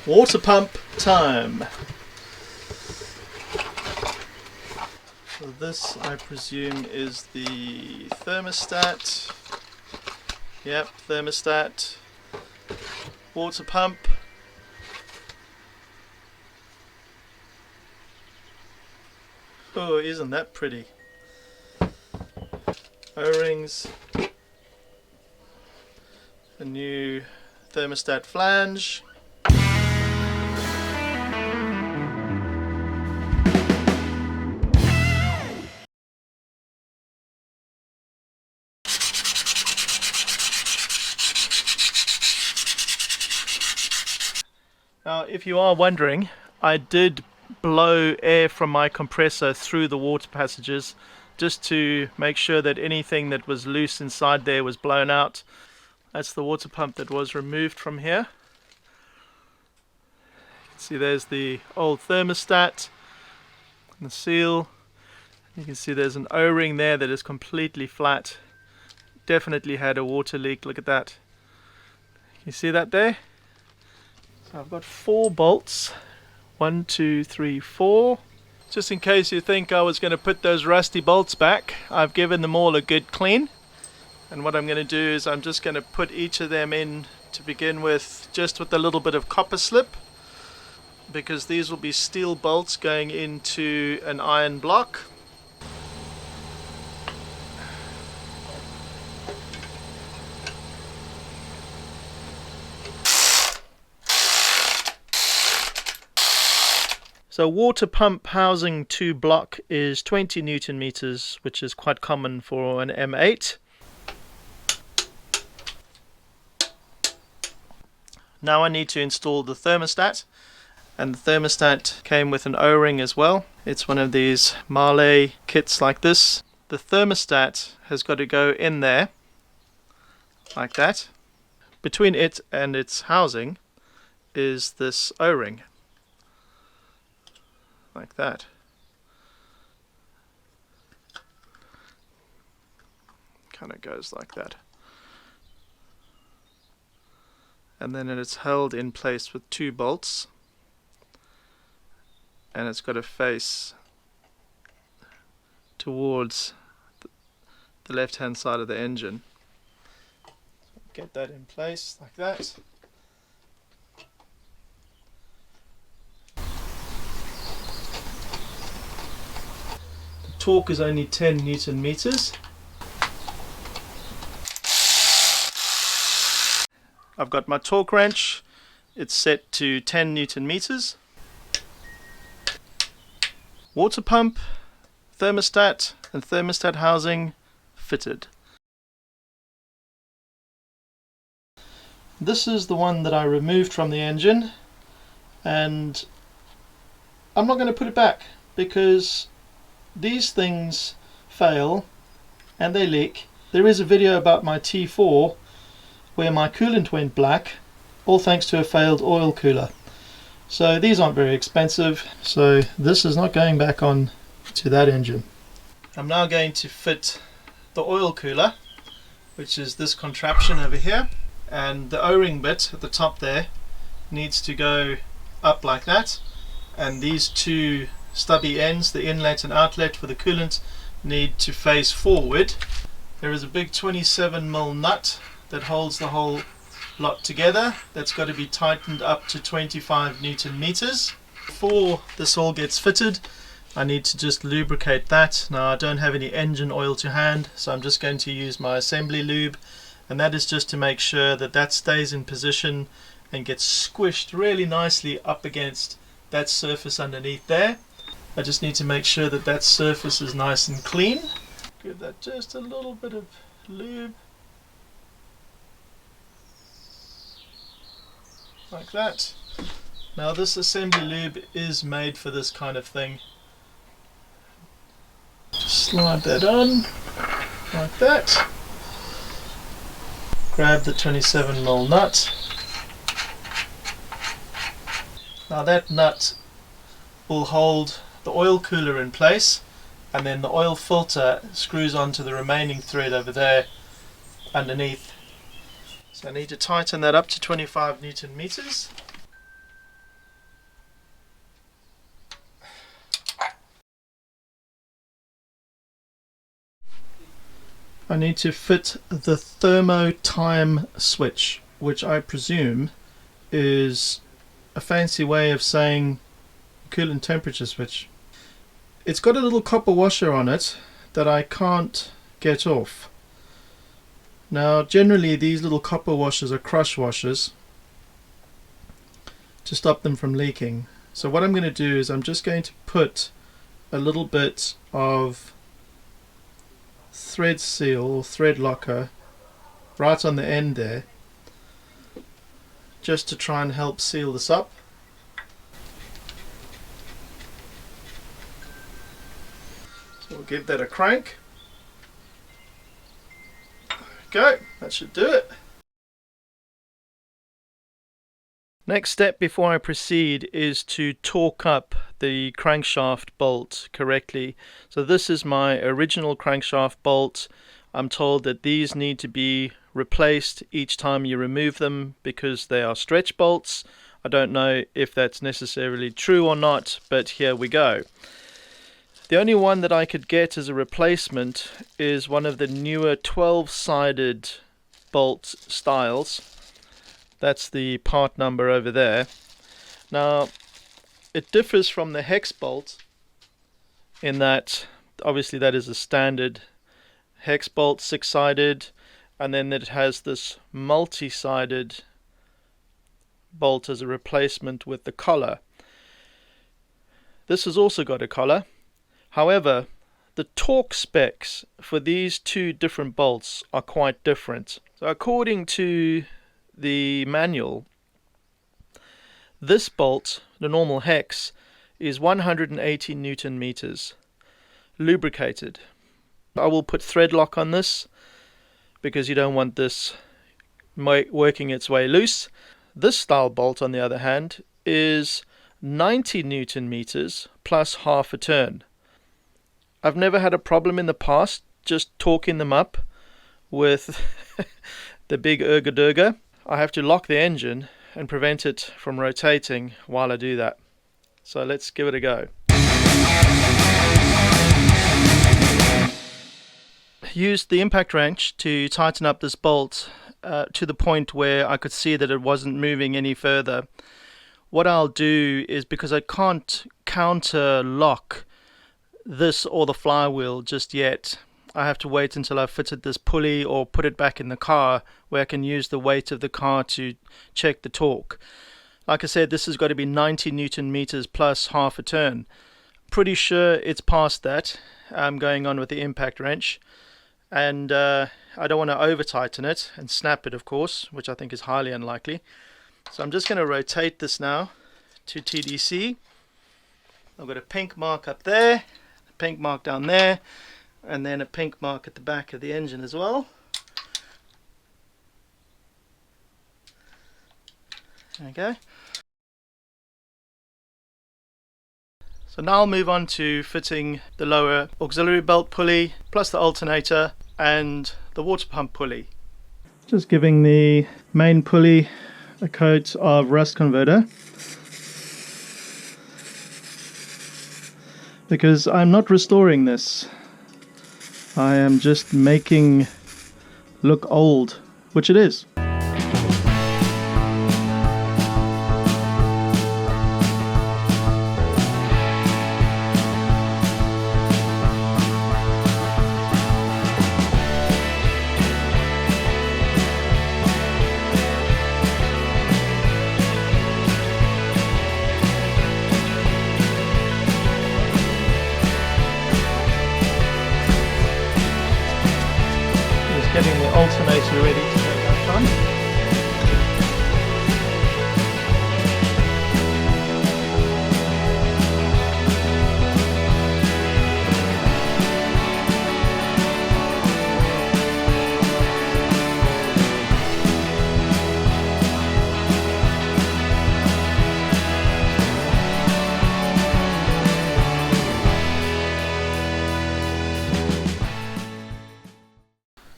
Water pump time. So this, I presume, is the thermostat. Yep, thermostat. Water pump. Oh, isn't that pretty? O-rings. A new thermostat flange. Now, if you are wondering, I did blow air from my compressor through the water passages just to make sure that anything that was loose inside there was blown out. That's the water pump that was removed from here. You can see there's the old thermostat and the seal. You can see there's an O-ring there that is completely flat. Definitely had a water leak. Look at that. You see that there? So I've got 4 bolts. 1, 2, 3, 4. Just in case you think I was going to put those rusty bolts back, I've given them all a good clean. And what I'm going to do is I'm just going to put each of them in to begin with, just with a little bit of copper slip, because these will be steel bolts going into an iron block. So water pump housing to block is 20 Newton meters, which is quite common for an M8. Now I need to install the thermostat, and the thermostat came with an O-ring as well. It's one of these Marley kits like this. The thermostat has got to go in there like that. Between it and its housing is this O-ring. Like that. Kind of goes like that. And then it's held in place with 2 bolts. And it's got to face towards the left-hand side of the engine. Get that in place like that. Torque is only 10 Newton meters. I've got my torque wrench. It's set to 10 Newton meters. Water pump, thermostat, and thermostat housing fitted. This is the one that I removed from the engine, and I'm not going to put it back because these things fail and they leak. There is a video about my T4 where my coolant went black, all thanks to a failed oil cooler. So these aren't very expensive, so this is not going back on to that engine. I'm now going to fit the oil cooler, which is this contraption over here, and the O-ring bit at the top there needs to go up like that, and these 2 stubby ends, the inlet and outlet for the coolant, need to face forward. There is a big 27mm nut that holds the whole lot together. That's got to be tightened up to 25 Newton meters. Before this all gets fitted, I need to just lubricate that. Now I don't have any engine oil to hand, so I'm just going to use my assembly lube, and that is just to make sure that that stays in position and gets squished really nicely up against that surface underneath there. I just need to make sure that that surface is nice and clean. Give that just a little bit of lube. Like that. Now this assembly lube is made for this kind of thing. Just slide that on, like that. Grab the 27mm nut. Now that nut will hold the oil cooler in place, and then the oil filter screws onto the remaining thread over there underneath. So I need to tighten that up to 25 Newton meters. I need to fit the thermo time switch, which I presume is a fancy way of saying coolant temperature switch. It's got a little copper washer on it that I can't get off. Now generally these little copper washers are crush washers to stop them from leaking. So what I'm going to do is I'm just going to put a little bit of thread seal or thread locker right on the end there, just to try and help seal this up. So we'll give that a crank. Go, that should do it. Next step before I proceed is to torque up the crankshaft bolt correctly. So this is my original crankshaft bolt. I'm told that these need to be replaced each time you remove them because they are stretch bolts. I don't know if that's necessarily true or not, but here we go. The only one that I could get as a replacement is one of the newer 12-sided bolt styles. That's the part number over there. Now, it differs from the hex bolt in that obviously that is a standard hex bolt, 6-sided, and then it has this multi-sided bolt as a replacement with the collar. This has also got a collar. However, the torque specs for these two different bolts are quite different. So according to the manual, this bolt, the normal hex, is 180 Newton meters, lubricated. I will put thread lock on this because you don't want this working its way loose. This style bolt, on the other hand, is 90 Newton meters plus half a turn. I've never had a problem in the past just torquing them up with the big ergodurger. I have to lock the engine and prevent it from rotating while I do that. So let's give it a go. Used the impact wrench to tighten up this bolt to the point where I could see that it wasn't moving any further. What I'll do is, because I can't counter lock this or the flywheel just yet, I have to wait until I've fitted this pulley or put it back in the car where I can use the weight of the car to check the torque. Like I said, this has got to be 90 Newton meters plus half a turn. Pretty sure it's past that. I'm going on with the impact wrench, and I don't want to over tighten it and snap it, of course, which I think is highly unlikely. So I'm just going to rotate this now to TDC. I've got a pink mark up there, a pink mark down there, and then a pink mark at the back of the engine as well. There we go. So now I'll move on to fitting the lower auxiliary belt pulley, plus the alternator and the water pump pulley. Just giving the main pulley a coat of rust converter, because I'm not restoring this. I am just making look old, which it is. Getting the alternator ready to go back on.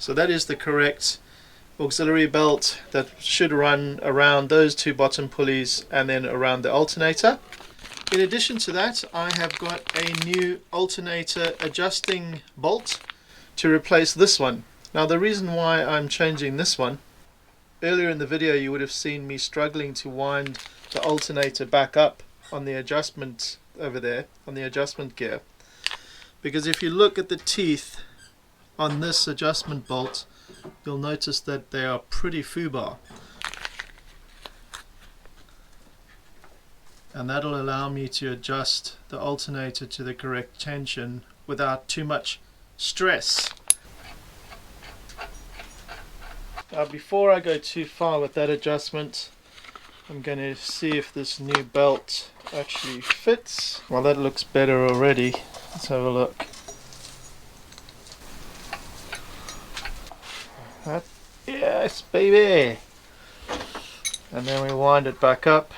So that is the correct auxiliary belt that should run around those two bottom pulleys and then around the alternator. In addition to that, I have got a new alternator adjusting bolt to replace this one. Now the reason why I'm changing this one, earlier in the video you would have seen me struggling to wind the alternator back up on the adjustment over there, on the adjustment gear. Because if you look at the teeth on this adjustment bolt, you'll notice that they are pretty foobar. And that'll allow me to adjust the alternator to the correct tension without too much stress. Now before I go too far with that adjustment, I'm going to see if this new belt actually fits. Well, that looks better already. Let's have a look. Yes, baby! And then we wind it back up.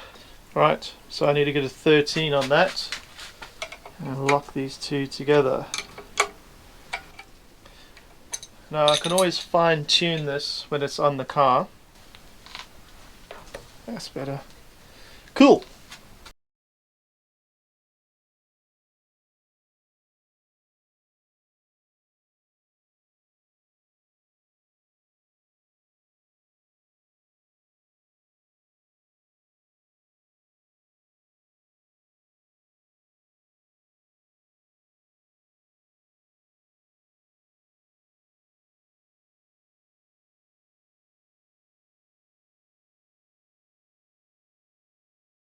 Right, so I need to get a 13 on that and lock these two together. Now I can always fine tune this when it's on the car. That's better. Cool!